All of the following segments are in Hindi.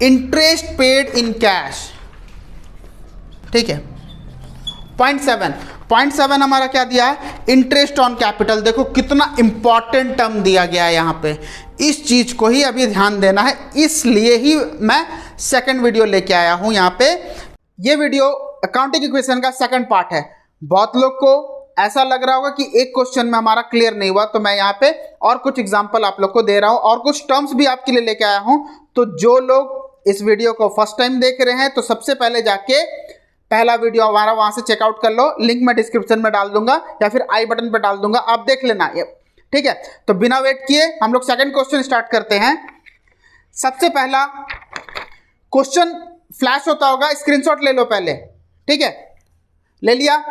इंटरेस्ट पेड इन कैश, ठीक है। पॉइंट सेवन हमारा क्या दिया है, इंटरेस्ट ऑन कैपिटल। देखो कितना इंपॉर्टेंट टर्म दिया गया है यहाँ पे, इस चीज को ही अभी ध्यान देना है, इसलिए ही मैं सेकंड वीडियो लेके आया हूँ यहाँ पे। ये वीडियो अकाउंटिंग इक्वेशन का सेकंड पार्ट है। बहुत लोग को ऐसा लग रहा होगा कि एक क्वेश्चन में हमारा क्लियर नहीं हुआ, तो मैं यहाँ पे और कुछ एग्जांपल आप लोग को दे रहा हूँ और कुछ टर्म्स भी आपके लिए लेके आया हूँ। तो जो लोग इस वीडियो को फर्स्ट टाइम देख रहे हैं तो सबसे पहले जाके पहला वीडियो हमारा वहां से चेकआउट कर लो, लिंक मैं डिस्क्रिप्शन में डाल दूंगा या फिर आई बटन पर डाल दूंगा, आप देख लेना ये, ठीक है। तो बिना वेट किए हम लोग सेकंड क्वेश्चन स्टार्ट करते हैं। सबसे पहला क्वेश्चन फ्लैश होता होगा, स्क्रीनशॉट ले लो पहले, ठीक है, ले लिया।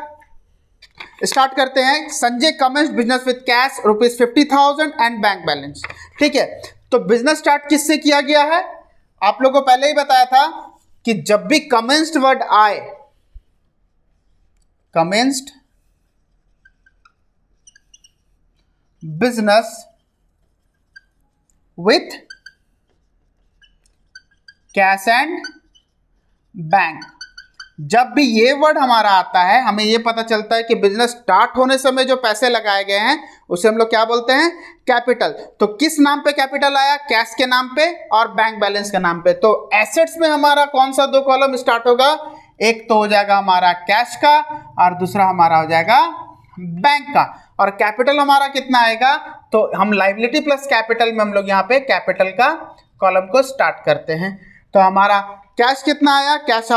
स्टार्ट करते हैं। Sanjay commenced business with cash ₹50,000 and bank balance, ठीक है। तो बिजनेस स्टार्ट किससे किया गया है, आप लोगों को पहले ही बताया था कि जब भी कमेंस्ड वर्ड आए, commenced business with cash and bank, जब भी ये वर्ड हमारा आता है हमें ये पता चलता है कि बिजनेस स्टार्ट होने समय जो पैसे लगाए गए हैं उसे हम लोग क्या बोलते हैं, कैपिटल। तो किस नाम पे कैपिटल आया, कैश के नाम पे और बैंक बैलेंस के नाम पे। तो एसेट्स में हमारा कौन सा दो कॉलम स्टार्ट होगा, एक तो हो जाएगा हमारा कैश का और दूसरा हमारा हो जाएगा बैंक का। और कैपिटल हमारा कितना आएगा, तो हम लायबिलिटी प्लस कैपिटल में हम लोग यहाँ पे कैपिटल का कॉलम को स्टार्ट करते हैं। तो हमारा कैश कितना आया, कैश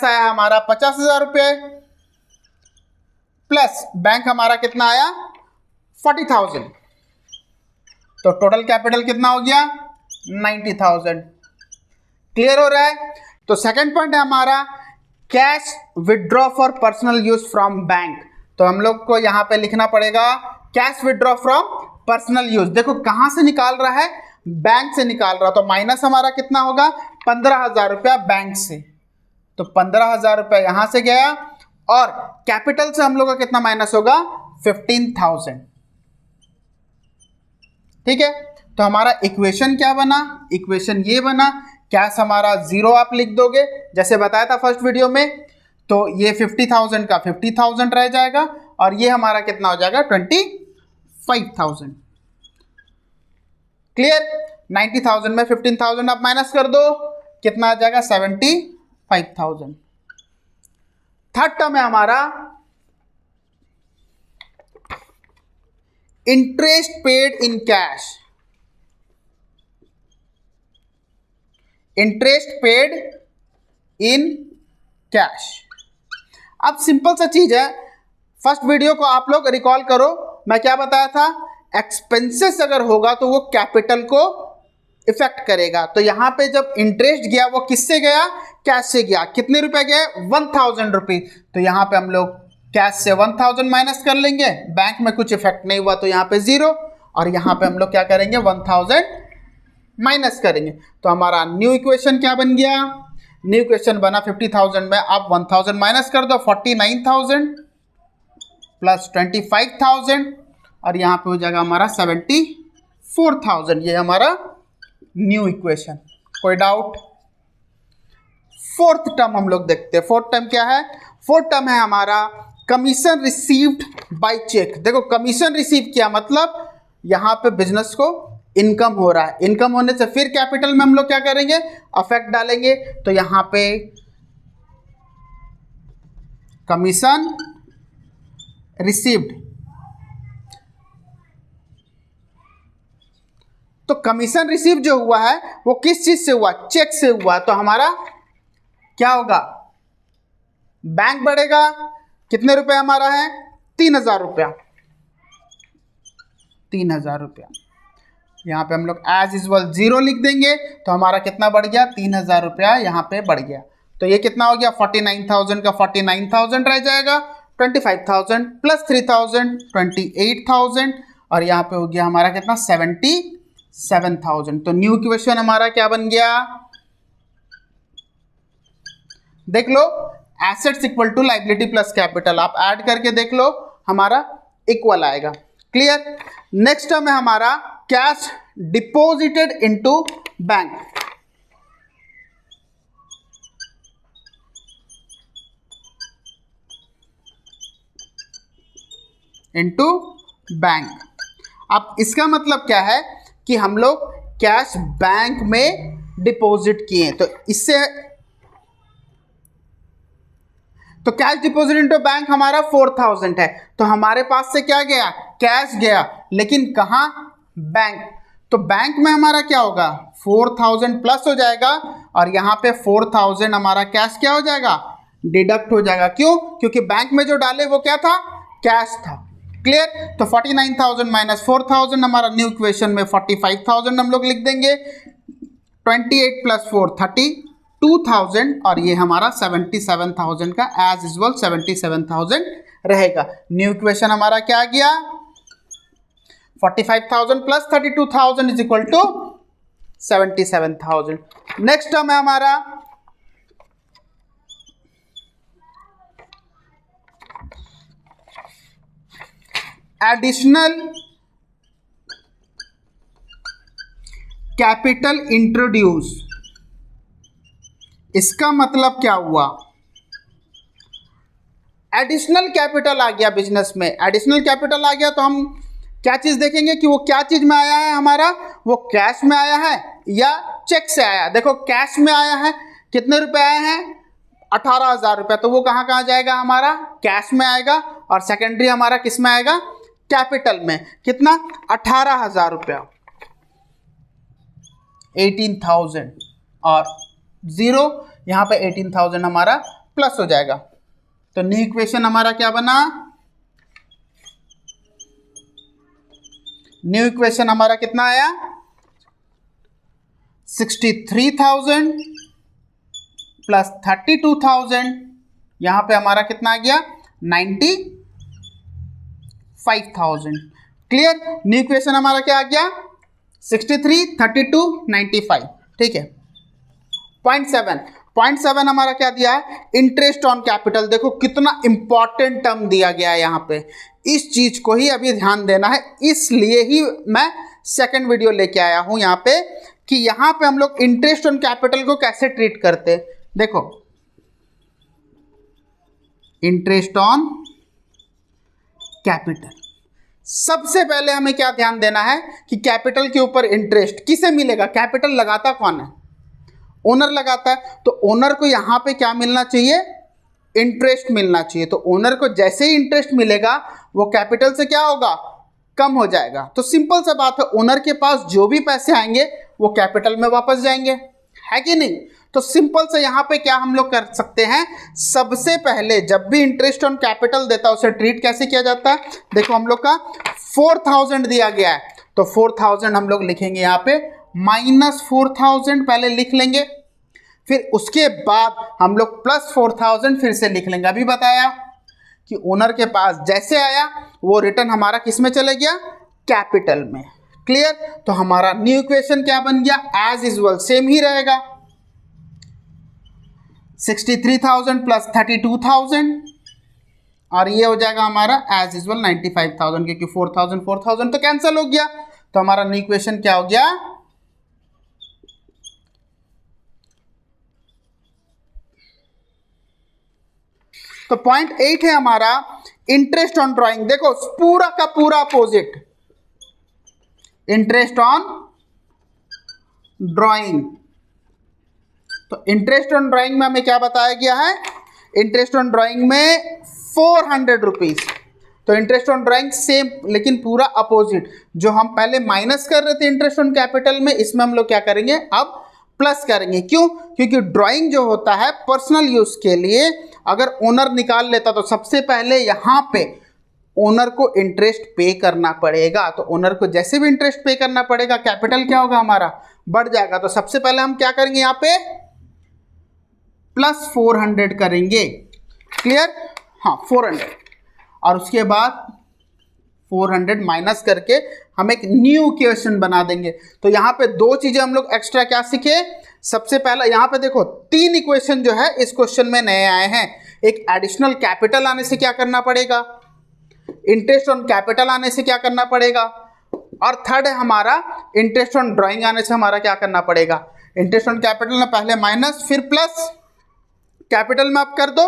आया हमारा 50,000 रुपये प्लस बैंक हमारा कितना आया 40,000, तो टोटल कैपिटल कितना हो गया 90,000। क्लियर हो रहा है। तो सेकंड पॉइंट है हमारा cash withdraw for personal use from bank. तो हम लोग को यहां पे लिखना पड़ेगा cash withdraw from personal use. देखो कहां से निकाल रहा है, बैंक से निकाल रहा, तो माइनस हमारा कितना होगा 15,000 रुपया बैंक से, तो 15,000 रुपया यहां से गया और कैपिटल से हम लोग का कितना माइनस होगा 15,000, ठीक है। तो हमारा इक्वेशन क्या बना, इक्वेशन ये बना, कैश हमारा 0 आप लिख दोगे जैसे बताया था फर्स्ट वीडियो में, तो ये 50,000 का 50,000 रह जाएगा और ये हमारा कितना हो जाएगा 25,000। क्लियर। 90,000 में 15,000 आप माइनस कर दो, कितना आ जाएगा 75,000। थर्ड टर्म है हमारा interest paid in cash, interest paid in cash. अब सिंपल सा चीज है, फर्स्ट वीडियो को आप लोग रिकॉल करो, मैं क्या बताया था, एक्सपेंसेस अगर होगा तो वो कैपिटल को इफेक्ट करेगा। तो यहां पे जब इंटरेस्ट गया वो किससे गया, कैश से गया। कितने रुपए गए 1,000 रुपीज, तो यहां पे हम लोग कैश से 1,000 माइनस कर लेंगे, बैंक में कुछ इफेक्ट नहीं हुआ तो यहां पे 0 और यहां पे हम लोग क्या करेंगे 1,000 माइनस करेंगे। तो हमारा न्यू इक्वेशन क्या बन गया, न्यू इक्वेशन बना 50,000 में आप 1,000 माइनस कर दो 49,000 प्लस 25,000 और यहां पे हो जाएगा हमारा 74,000। ये हमारा न्यू इक्वेशन। कोई डाउट। फोर्थ टर्म हम लोग देखते हैं। फोर्थ टर्म क्या है, फोर्थ टर्म है हमारा कमीशन रिसीव्ड बाय चेक। देखो कमीशन रिसीव किया मतलब यहां पे बिजनेस को इनकम हो रहा है, इनकम होने से फिर कैपिटल में हम लोग क्या करेंगे अफेक्ट डालेंगे, तो यहां पे कमीशन रिसीव्ड, तो कमीशन रिसीव जो हुआ है वो किस चीज से हुआ, चेक से हुआ। तो हमारा क्या होगा, बैंक बढ़ेगा, कितने रुपए हमारा है 3,000 रुपया, 3,000 रुपया। यहाँ पे हम लोग एज यूजुअल 0 लिख देंगे तो हमारा कितना बढ़ गया 3,000 रुपया यहाँ पे बढ़ गया। तो ये कितना हो गया 49,000 का 49,000 रह जाएगा, 25,000 प्लस 3,000 28,000 और यहाँ पे हो गया हमारा कितना 77,000। तो न्यू इक्वेशन हमारा क्या बन गया, देख लो assets equal to liability plus capital, आप ऐड करके देख लो हमारा इक्वल आएगा। क्लियर। नेक्स्ट टर्म है हमारा cash deposited into bank. Into bank. अब इसका मतलब क्या है कि हम लोग कैश बैंक में डिपॉजिट किए, तो इससे तो कैश डिपॉजिट इनटू बैंक हमारा 4000 है, तो हमारे पास से क्या गया, कैश गया, लेकिन कहाँ, बैंक। तो बैंक में हमारा क्या होगा, 4000 प्लस हो जाएगा, और यहाँ पे 4000 हमारा कैश क्या हो जाएगा, डिडक्ट हो जाएगा। क्यों, क्योंकि बैंक में जो डाले वो क्या था, कैश था। क्लियर। तो 49000 माइनस 4000 हमारा न्यू इक्वेशन में 45000 हम लोग लिख देंगे। 28 प्लस 4 32,000, और ये हमारा 77,000 का एज यूजुअल 77,000 रहेगा। न्यू इक्वेशन हमारा क्या आ गया, 45,000 plus 32,000 is equal to 77,000। Next term है हमारा एडिशनल कैपिटल इंट्रोड्यूस। इसका मतलब क्या हुआ, एडिशनल कैपिटल आ गया बिजनेस में, एडिशनल कैपिटल आ गया तो हम क्या चीज़ देखेंगे कि वो क्या चीज़ में आया है हमारा, वो कैश में आया है या चेक से आया। देखो कैश में आया है, कितने रुपए आए हैं, 18,000 रुपये, तो वो कहाँ कहाँ जाएगा, हमारा कैश में आएगा, और सेकेंडरी हमारा किस में आएगा, कैपिटल में। कितना, 18,000 रुपया, 18,000, और जीरो यहाँ पे 18,000 हमारा प्लस हो जाएगा। तो न्यू इक्वेशन हमारा क्या बना, न्यू इक्वेशन हमारा कितना आया, 63,000 प्लस 32,000, यहाँ पे हमारा कितना आ गया, 95,000। क्लियर। न्यू इक्वेशन हमारा क्या आ गया, 63, 32, 95। ठीक है। पॉइंट सेवन हमारा क्या दिया है, इंटरेस्ट ऑन कैपिटल। देखो कितना इंपॉर्टेंट टर्म दिया गया है यहाँ पे, इस चीज को ही अभी ध्यान देना है, इसलिए ही मैं सेकंड वीडियो लेके आया हूँ यहाँ पे, कि यहाँ पे हम लोग इंटरेस्ट ऑन कैपिटल को कैसे ट्रीट करते। देखो इंटरेस्ट ऑन कैपिटल, सबसे पहले हमें क्या ध्यान देना है कि कैपिटल के ऊपर इंटरेस्ट किसे मिलेगा, कैपिटल लगाता कौन है, ओनर लगाता है। तो ओनर को यहाँ पे क्या मिलना चाहिए, इंटरेस्ट मिलना चाहिए। तो ओनर को जैसे ही इंटरेस्ट मिलेगा वो कैपिटल से क्या होगा, कम हो जाएगा। तो सिंपल सा बात है, ओनर के पास जो भी पैसे आएंगे वो कैपिटल में वापस जाएंगे, है कि नहीं। तो सिंपल से यहाँ पे क्या हम लोग कर सकते हैं, सबसे पहले जब भी इंटरेस्ट ऑन कैपिटल देता है उसे ट्रीट कैसे किया जाता है। देखो हम लोग का 4,000 दिया गया है, तो 4,000 हम लोग लिखेंगे यहाँ पे माइनस 4,000 पहले लिख लेंगे, फिर उसके बाद हम लोग प्लस 4,000 फिर से लिख लेंगे। अभी बताया कि ओनर के पास जैसे आया वो रिटर्न हमारा किस में चले गया, कैपिटल में। क्लियर। तो हमारा न्यू इक्वेशन क्या बन गया, एज यूजुअल सेम ही रहेगा, 63,000 प्लस 32,000, और ये हो जाएगा हमारा एज यूजुअल 95,000, क्योंकि 4,000 तो कैंसिल हो गया। तो हमारा न्यू इक्वेशन क्या हो गया, तो पॉइंट 8 है हमारा इंटरेस्ट ऑन ड्राइंग। देखो पूरा का पूरा अपोजिट, इंटरेस्ट ऑन ड्राइंग। तो इंटरेस्ट ऑन ड्राइंग में हमें क्या बताया गया है, इंटरेस्ट ऑन ड्राइंग में 400 रुपीज। तो इंटरेस्ट ऑन ड्राइंग सेम, लेकिन पूरा अपोजिट। जो हम पहले माइनस कर रहे थे इंटरेस्ट ऑन कैपिटल में, इसमें हम लोग क्या करेंगे, अब प्लस करेंगे। क्यों, क्योंकि ड्राइंग जो होता है पर्सनल यूज के लिए, अगर ओनर निकाल लेता तो सबसे पहले यहाँ पे ओनर को इंटरेस्ट पे करना पड़ेगा। तो ओनर को जैसे भी इंटरेस्ट पे करना पड़ेगा, कैपिटल क्या होगा हमारा, बढ़ जाएगा। तो सबसे पहले हम क्या करेंगे, यहाँ पे प्लस 400 करेंगे। क्लियर। हाँ 400, और उसके बाद 400 माइनस करके हम एक न्यू इक्वेशन बना देंगे। तो यहाँ पे दो चीजें हम लोग एक्स्ट्रा क्या सीखे, सबसे पहला यहाँ पे देखो 3 इक्वेशन जो है इस क्वेश्चन में नए आए हैं। एक एडिशनल कैपिटल आने से क्या करना पड़ेगा, इंटरेस्ट ऑन कैपिटल आने से क्या करना पड़ेगा, और थर्ड है हमारा इंटरेस्ट ऑन ड्राइंग आने से हमारा क्या करना पड़ेगा। इंटरेस्ट ऑन कैपिटल में पहले माइनस फिर प्लस, कैपिटल में आप कर दो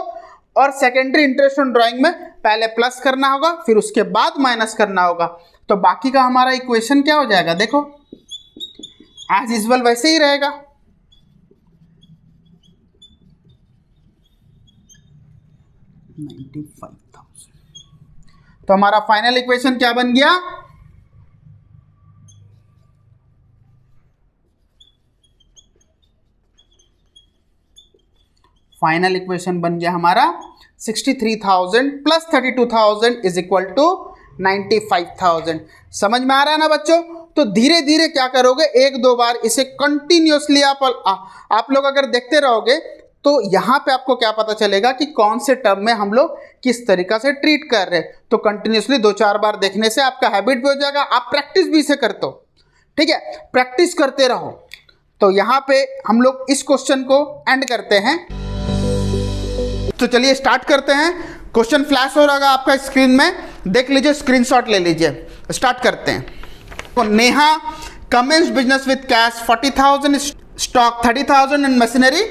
और सेकेंडरी इंटरेस्ट ऑन ड्राइंग में पहले प्लस करना होगा, फिर उसके बाद माइनस करना होगा। तो बाकी का हमारा इक्वेशन क्या हो जाएगा, देखो एज यूजुअल वैसे ही रहेगा। तो हमारा फाइनल इक्वेशन क्या बन गया, फाइनल इक्वेशन बन गया हमारा 63,000 प्लस 32,000 इज इक्वल टू 95,000। समझ में आ रहा है ना बच्चों। तो धीरे धीरे क्या करोगे, एक दो बार इसे कंटिन्यूसली आप लोग अगर देखते रहोगे तो यहाँ पे आपको क्या पता चलेगा कि कौन से टर्म में हम लोग किस तरीका से ट्रीट कर रहे हैं। तो कंटिन्यूसली 2-4 बार देखने से आपका हैबिट भी हो जाएगा, आप प्रैक्टिस भी इसे करते हो, ठीक है, प्रैक्टिस करते रहो। तो यहाँ पे हम लोग इस क्वेश्चन को एंड करते हैं। तो चलिए स्टार्ट करते हैं। क्वेश्चन फ्लैश हो रहा होगा आपका स्क्रीन में, देख लीजिए, स्क्रीनशॉट ले लीजिए। स्टार्ट करते हैं। तो Neha commenced business with cash 40,000, stock 30,000 and machinery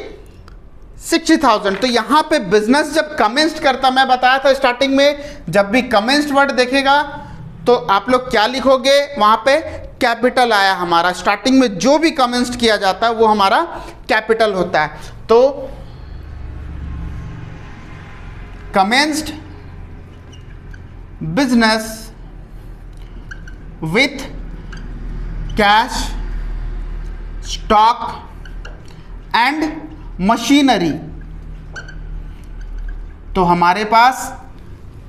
60,000। तो यहाँ पे बिजनेस जब कमेंस्ड करता, मैं बताया था स्टार्टिंग में, जब भी कमेंस्ड वर्ड देखेगा तो आप लोग क्या लिखोगे, वहाँ पे कैपिटल आया हमारा। स्टार्टिंग में जो भी कमेंस्ड किया जाता है वो हमारा कैपिटल होता है। तो commenced business with cash, stock and machinery। तो हमारे पास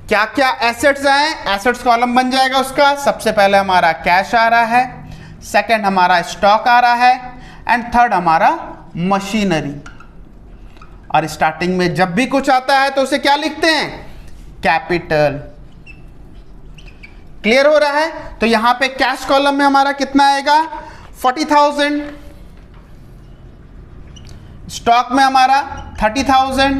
क्या क्या एसेट्स आए, एसेट्स कॉलम बन जाएगा उसका। सबसे पहले हमारा कैश आ रहा है, सेकंड हमारा स्टॉक आ रहा है एंड थर्ड हमारा मशीनरी। और स्टार्टिंग में जब भी कुछ आता है तो उसे क्या लिखते हैं, कैपिटल। क्लियर हो रहा है। तो यहां पे कैश कॉलम में हमारा कितना आएगा, 40,000, स्टॉक में हमारा 30,000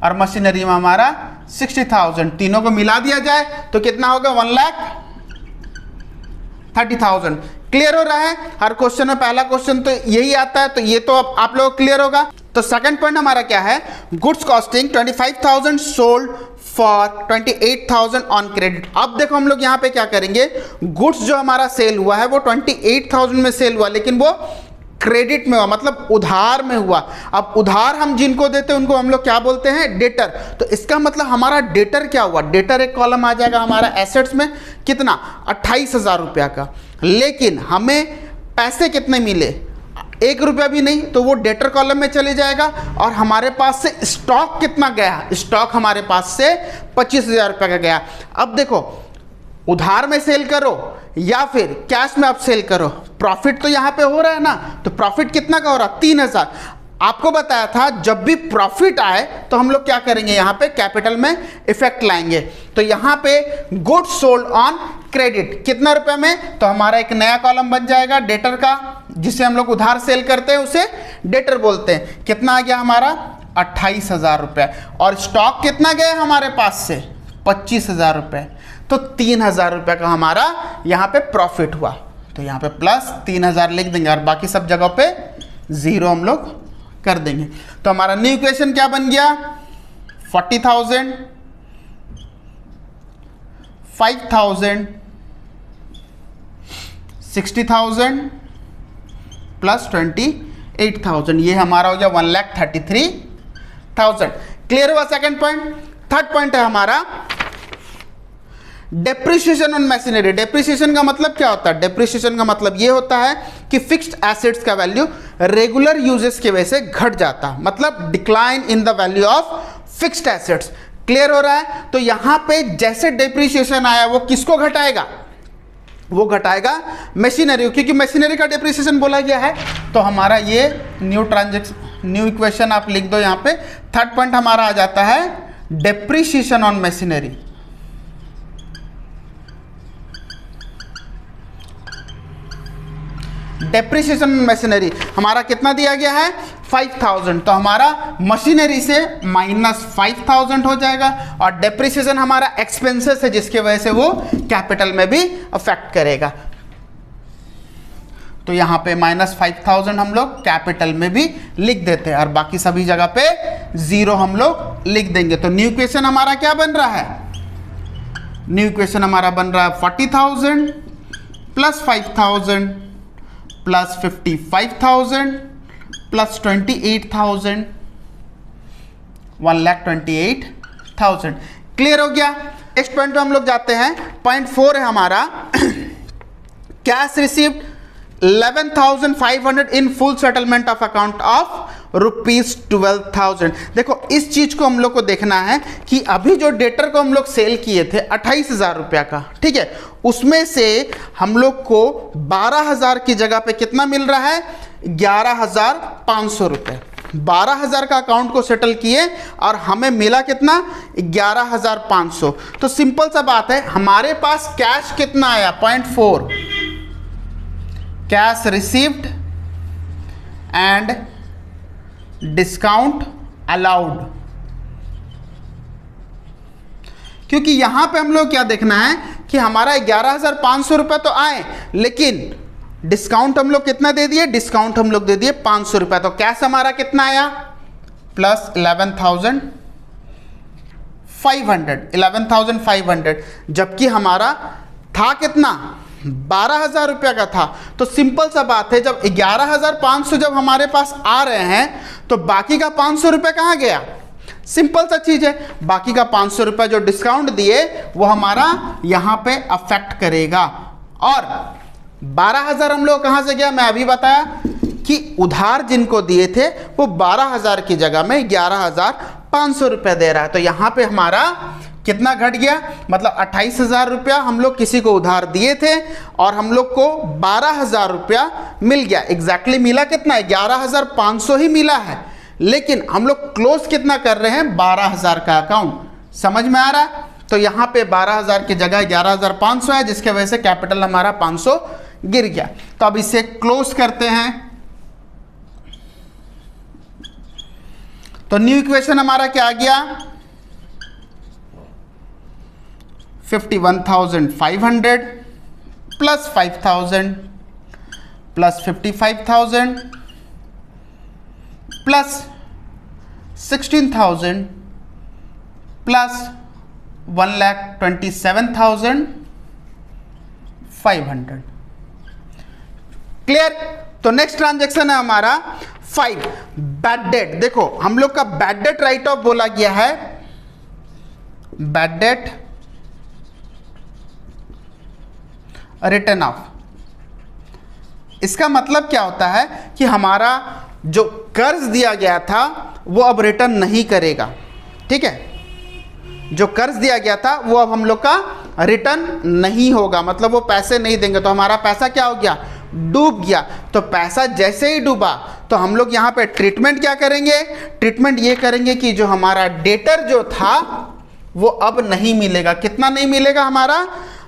और मशीनरी में हमारा 60,000। तीनों को मिला दिया जाए तो कितना होगा, 1,30,000। क्लियर हो रहा है। हर क्वेश्चन में पहला क्वेश्चन तो यही आता है, तो ये तो अब आप लोग क्लियर होगा। तो सेकंड पॉइंट हमारा क्या है, goods costing 25,000 sold for 28,000 on credit. अब देखो हम लोग यहाँ पे क्या करेंगे, गुड्स जो हमारा सेल हुआ है वो 28,000 में सेल हुआ, लेकिन वो क्रेडिट में हुआ, मतलब उधार में हुआ। अब उधार हम जिनको देते हैं उनको हम लोग क्या बोलते हैं, डेटर। तो इसका मतलब हमारा डेटर क्या हुआ, डेटर एक कॉलम आ जाएगा हमारा एसेट्स में, कितना, 28,000 रुपया का। लेकिन हमें पैसे कितने मिले, 1 रुपया भी नहीं, तो वो डेटर कॉलम में चले जाएगा। और हमारे पास से स्टॉक कितना गया, स्टॉक हमारे पास से 25,000 रुपये का गया। अब देखो उधार में सेल करो या फिर कैश में आप सेल करो, प्रॉफिट तो यहाँ पे हो रहा है ना। तो प्रॉफिट कितना का हो रहा, 3,000। आपको बताया था जब भी प्रॉफिट आए तो हम लोग क्या करेंगे, यहाँ पे कैपिटल में इफेक्ट लाएंगे। तो यहाँ पे गुड्स सोल्ड ऑन क्रेडिट कितना रुपए में, तो हमारा एक नया कॉलम बन जाएगा डेटर का, जिसे हम लोग उधार सेल करते हैं उसे डेटर बोलते हैं। कितना आ गया हमारा, 28,000 रुपये। और स्टॉक कितना गया हमारे पास से, 25,000 रुपये। तो 3,000 रुपये का हमारा यहाँ पे प्रॉफिट हुआ। तो यहाँ पे प्लस 3,000 लिख देंगे और बाकी सब जगह पे 0 हम लोग कर देंगे। तो हमारा न्यू इक्वेशन क्या बन गया, 40,000, 5,000, 60,000 प्लस 28,000। ये हमारा हो गया 1,33,000। क्लियर हुआ सेकंड पॉइंट। थर्ड पॉइंट है हमारा डेप्रिसिएशन ऑन मशीनरी। डेप्रिसिएशन का मतलब क्या होता है, डेप्रिसिएशन का मतलब ये होता है कि फिक्स्ड एसेट्स का वैल्यू रेगुलर यूजेस की वजह से घट जाता, मतलब decline in the value of fixed assets. Clear हो रहा है। तो यहां पे जैसे डेप्रिसिएशन आया वो किसको घटाएगा, वो घटाएगा मशीनरी, क्योंकि मशीनरी का डेप्रिसिएशन बोला गया है। तो हमारा ये न्यू इक्वेशन आप लिख दो यहाँ पे। थर्ड पॉइंट हमारा आ जाता है depreciation on machinery. Depreciation machinery हमारा कितना दिया गया है, 5,000। तो हमारा मशीनरी से -5,000 हो जाएगा। और डेप्रिसिएशन हमारा एक्सपेंसेस है जिसके वजह से वो कैपिटल में भी अफेक्ट करेगा। तो यहाँ पे -5,000 हम लोग कैपिटल में भी लिख देते हैं और बाकी सभी जगह पे 0 हम लोग लिख देंगे। तो न्यू इक्वेशन हमारा क्या बन रहा है, न्यू इक्वेशन हमारा बन रहा है 40,000 प्लस 5,000 प्लस 55,000 प्लस 28,000, 1,28,000। क्लियर हो गया। नेक्स्ट पॉइंट पे हम लोग जाते हैं। पॉइंट 4 है हमारा cash received 11,500 in full settlement of account of ₹12,000। देखो इस चीज को हम लोग को देखना है कि अभी जो डेटर को हम लोग सेल किए थे 28,000 रुपया का, ठीक है, उसमें से हम लोग को 12,000 की जगह पे कितना मिल रहा है, 11,500 रुपये। 12,000 का अकाउंट को सेटल किए और हमें मिला कितना, 11,500। तो सिंपल सा बात है, हमारे पास कैश कितना आया, point 4, cash received and discount allowed. क्योंकि यहां पे हम लोग क्या देखना है कि हमारा 11,500 रुपये तो आए, लेकिन डिस्काउंट हम लोग कितना दे दिए, डिस्काउंट हम लोग दे दिए 500 रुपये। तो कैश हमारा कितना आया, प्लस 11,500, जबकि हमारा था कितना, 12,000 रुपये का था। तो सिंपल सा बात है, जब 11,500 जब हमारे पास आ रहे हैं तो बाकी का 500 रुपये कहाँ गया। सिंपल सा चीज है, बाकी का 500 रुपये जो डिस्काउंट दिए वो हमारा यहाँ पे अफेक्ट करेगा। और 12,000 हम लोग कहाँ से गया, मैं अभी बताया कि उधार जिनको दिए थे वो 12,000 की जगह में 11,500 रुपये दे रहा है। तो यहाँ पे हमारा कितना घट गया, मतलब 28,000 रुपया हम लोग किसी को उधार दिए थे और हम लोग को 12,000 रुपया मिल गया। एग्जैक्टली मिला कितना है, 11,500 ही मिला है, लेकिन हम लोग क्लोज कितना कर रहे हैं, 12,000 का अकाउंट। समझ में आ रहा है। तो यहाँ पे 12,000 की जगह 11,500 है, जिसके वजह से कैपिटल हमारा 500 गिर गया। तो अब इसे क्लोज करते हैं। तो न्यू इक्वेशन हमारा क्या आ गया, 51,500 plus 5,000 plus 55,000 plus 16,000 plus 1,27,500। Clear. तो नेक्स्ट ट्रांजैक्शन है हमारा 5, बैड डेट। देखो हम लोग का बैड डेट राइट ऑफ बोला गया है, बैड डेट रिटर्न ऑफ। इसका मतलब क्या होता है कि हमारा जो कर्ज दिया गया था वो अब रिटर्न नहीं करेगा, ठीक है, जो कर्ज दिया गया था वो अब हम लोग का रिटर्न नहीं होगा, मतलब वो पैसे नहीं देंगे। तो हमारा पैसा क्या हो गया, डूब गया। तो पैसा जैसे ही डूबा तो हम लोग यहाँ पे ट्रीटमेंट क्या करेंगे, ट्रीटमेंट ये करेंगे कि जो हमारा डेटर जो था वो अब नहीं मिलेगा। कितना नहीं मिलेगा,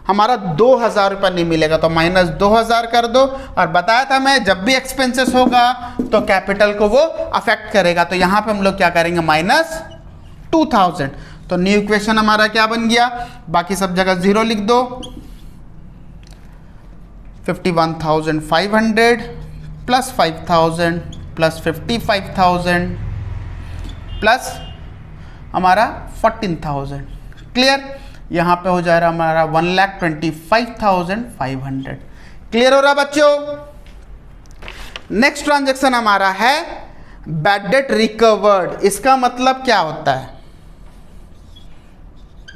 हमारा 2,000 रुपये नहीं मिलेगा। तो माइनस 2,000 कर दो। और बताया था मैं, जब भी एक्सपेंसेस होगा तो कैपिटल को वो अफेक्ट करेगा। तो यहाँ पे हम लोग क्या करेंगे, माइनस 2,000। तो न्यू इक्वेशन हमारा क्या बन गया, बाकी सब जगह 0 लिख दो। 51,500 प्लस 5,000 प्लस 55,000 प्लस हमारा 14,000। क्लियर। यहाँ पे हो जा रहा हमारा 1,25,500। क्लियर हो रहा बच्चों। नेक्स्ट ट्रांजैक्शन हमारा है बैड डेट रिकवर्ड। इसका मतलब क्या होता है,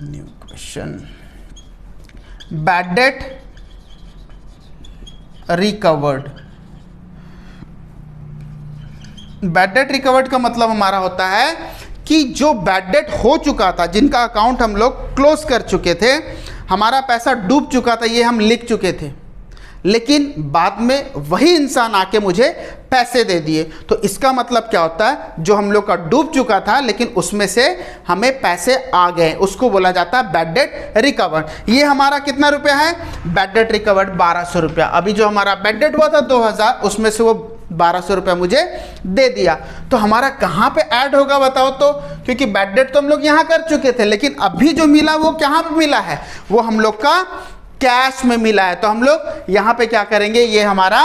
new question, bad debt recovered. Bad debt recovered का मतलब हमारा होता है कि जो बैड डेट हो चुका था, जिनका अकाउंट हम लोग क्लोज कर चुके थे, हमारा पैसा डूब चुका था, ये हम लिख चुके थे, लेकिन बाद में वही इंसान आके मुझे पैसे दे दिए। तो इसका मतलब क्या होता है, जो हम लोग का डूब चुका था लेकिन उसमें से हमें पैसे आ गए, उसको बोला जाता है बैड डेट रिकवर्ड। ये हमारा कितना रुपया है, बैड डेट रिकवर्ड 1,200 रुपया। अभी जो हमारा बैड डेट हुआ था 2,000, उसमें से वो 1,200 रुपया मुझे दे दिया। तो हमारा कहाँ पे ऐड होगा बताओ तो, क्योंकि बैड डेट तो हम लोग यहाँ कर चुके थे, लेकिन अभी जो मिला वो कहाँ पे मिला है, वो हम लोग का कैश में मिला है। तो हम लोग यहाँ पे क्या करेंगे, ये हमारा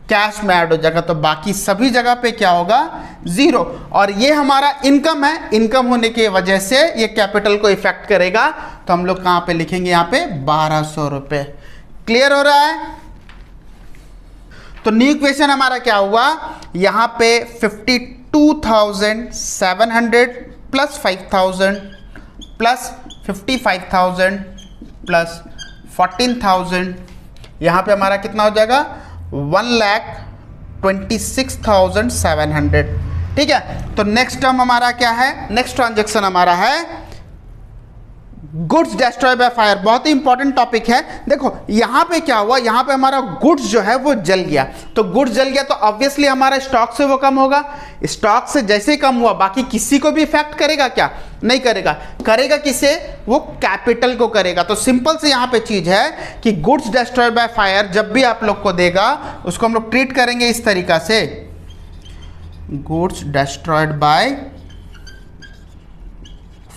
कैश में ऐड हो जाएगा, तो बाकी सभी जगह पे क्या होगा, जीरो। और ये हमारा इनकम है, इनकम होने की वजह से ये कैपिटल को इफेक्ट करेगा, तो हम लोग कहां पे लिखेंगे, यहां पे 1200 रुपए। क्लियर हो रहा है? तो न्यू इक्वेशन हमारा क्या हुआ, यहां पे 52,700 प्लस 5,000 प्लस 55,000 प्लस 14,000, यहां पे हमारा कितना हो जाएगा, 1,26,700। ठीक है, तो नेक्स्ट टर्म हमारा क्या है, नेक्स्ट ट्रांजैक्शन हमारा है गुड्स डिस्ट्रॉय बाय फायर। बहुत ही इंपॉर्टेंट टॉपिक है। देखो यहां पे क्या हुआ, यहां पे हमारा गुड्स जो है वो जल गया, तो गुड्स जल गया तो ऑब्वियसली हमारा स्टॉक से वो कम होगा। स्टॉक से जैसे ही कम हुआ, बाकी किसी को भी इफेक्ट करेगा क्या, नहीं करेगा। करेगा किसे, वो कैपिटल को करेगा। तो सिंपल से यहां पे चीज है कि गुड्स डिस्ट्रॉय बाय फायर जब भी आप लोग को देगा, उसको हम लोग ट्रीट करेंगे इस तरीका से, गुड्स डिस्ट्रॉयड बाय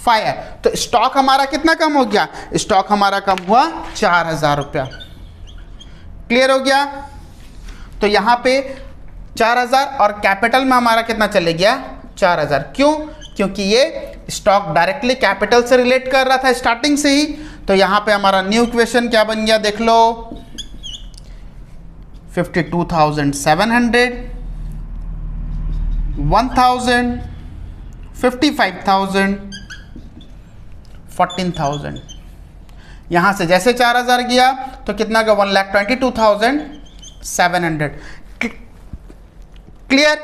फायर। तो स्टॉक हमारा कितना कम हो गया, स्टॉक हमारा कम हुआ 4,000 रुपया। क्लियर हो गया? तो यहां पे 4,000 और कैपिटल में हमारा कितना चले गया, 4,000। क्यों? क्योंकि ये स्टॉक डायरेक्टली कैपिटल से रिलेट कर रहा था स्टार्टिंग से ही। तो यहां पे हमारा न्यू इक्वेशन क्या बन गया, देख लो, 52,700, 1,000, 55,000, 14,000। यहां से जैसे 4,000 गया तो कितना का, 1,22,700। क्लियर?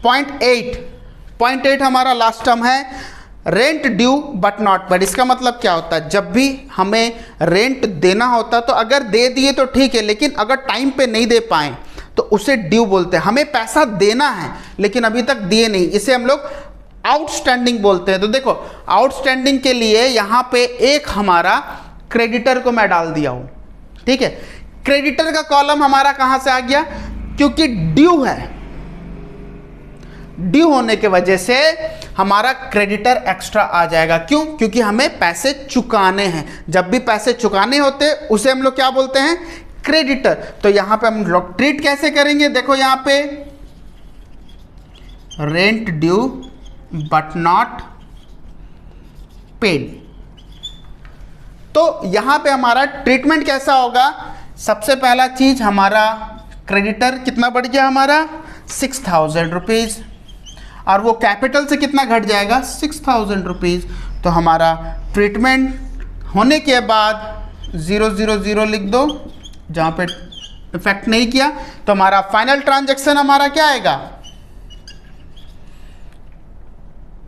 पॉइंट 8 हमारा लास्ट टर्म है, rent due but not paid. इसका मतलब क्या होता है, जब भी हमें रेंट देना होता तो अगर दे दिए तो ठीक है, लेकिन अगर टाइम पे नहीं दे पाए तो उसे ड्यू बोलते हैं। हमें पैसा देना है लेकिन अभी तक दिए नहीं, इसे हम लोग आउटस्टैंडिंग बोलते हैं। तो देखो आउटस्टैंडिंग के लिए यहां पे एक हमारा क्रेडिटर को मैं डाल दिया हूं। ठीक है, क्रेडिटर का कॉलम हमारा कहां से आ गया, क्योंकि ड्यू है, ड्यू होने के वजह से हमारा क्रेडिटर एक्स्ट्रा आ जाएगा। क्यों? क्योंकि हमें पैसे चुकाने हैं। जब भी पैसे चुकाने होते उसे हम लोग क्या बोलते हैं, क्रेडिटर। तो यहां पे हम लोग ट्रीट कैसे करेंगे, देखो यहां पे rent due but not paid. तो यहां पे हमारा ट्रीटमेंट कैसा होगा, सबसे पहला चीज हमारा क्रेडिटर कितना बढ़ गया, हमारा 6,000 रुपीज, और वो कैपिटल से कितना घट जाएगा, 6,000 रुपीज। तो हमारा ट्रीटमेंट होने के बाद 000 लिख दो, जहां पे इफेक्ट नहीं किया। तो हमारा फाइनल ट्रांजैक्शन हमारा क्या आएगा,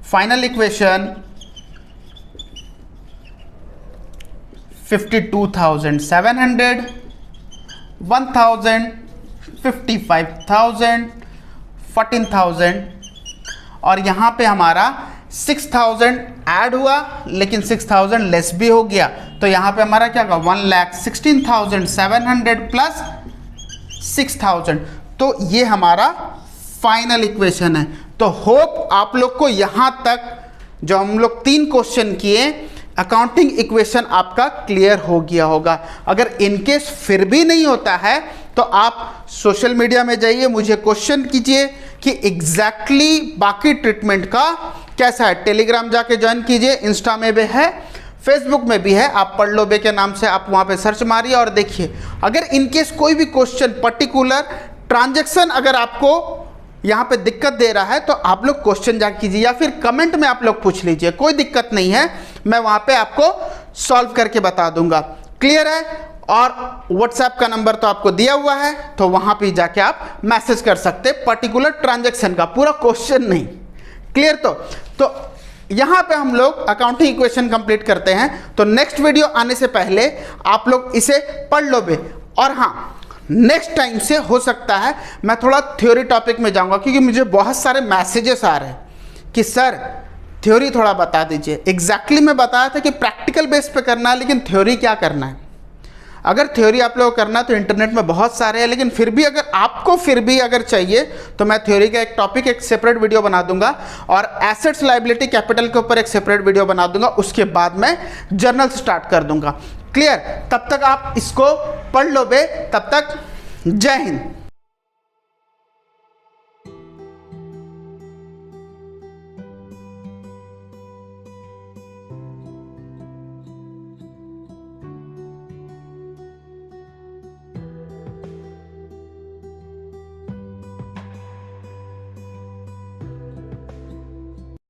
फाइनल इक्वेशन 52,700, 1,000, 55,000, 14,000, और यहां पे हमारा 6,000 ऐड हुआ लेकिन 6,000 लेस भी हो गया। तो यहां पे हमारा क्या होगा, 1,16,700 प्लस 6,000। तो ये हमारा फाइनल इक्वेशन है। तो होप आप लोग को यहां तक जो हम लोग 3 क्वेश्चन किए, अकाउंटिंग इक्वेशन आपका क्लियर हो गया होगा। अगर इनकेस फिर भी नहीं होता है तो आप सोशल मीडिया में जाइए, मुझे क्वेश्चन कीजिए कि एग्जैक्टली बाकी ट्रीटमेंट का कैसा है। टेलीग्राम जाके ज्वाइन कीजिए, इंस्टा में भी है, फेसबुक में भी है, आप पढ़ लो बे के नाम से आप वहाँ पे सर्च मारिए और देखिए। अगर इनकेस कोई भी क्वेश्चन पर्टिकुलर ट्रांजैक्शन अगर आपको यहाँ पे दिक्कत दे रहा है तो आप लोग क्वेश्चन जाके कीजिए या फिर कमेंट में आप लोग पूछ लीजिए, कोई दिक्कत नहीं है, मैं वहाँ पे आपको सॉल्व करके बता दूंगा। क्लियर है? और व्हाट्सएप का नंबर तो आपको दिया हुआ है, तो वहाँ पे जाके आप मैसेज कर सकते हैं पर्टिकुलर ट्रांजैक्शन का, पूरा क्वेश्चन नहीं। क्लियर? तो यहाँ पे हम लोग अकाउंटिंग इक्वेशन कंप्लीट करते हैं। तो नेक्स्ट वीडियो आने से पहले आप लोग इसे पढ़ लो बे। और हाँ, नेक्स्ट टाइम से हो सकता है मैं थोड़ा थ्योरी टॉपिक में जाऊंगा, क्योंकि मुझे बहुत सारे मैसेजेस आ रहे हैं कि सर थ्योरी थोड़ा बता दीजिए। एग्जैक्टली मैं बताया था कि प्रैक्टिकल बेस पे करना है, लेकिन थ्योरी क्या करना है। अगर थ्योरी आप लोगों को करना तो इंटरनेट में बहुत सारे हैं, लेकिन फिर भी अगर आपको फिर भी अगर चाहिए तो मैं थ्योरी का एक टॉपिक, एक सेपरेट वीडियो बना दूंगा, और एसेट्स लायबिलिटी कैपिटल के ऊपर एक सेपरेट वीडियो बना दूंगा। उसके बाद मैं जर्नल स्टार्ट कर दूंगा। क्लियर? तब तक आप इसको पढ़ लो बे, तब तक जय हिंद।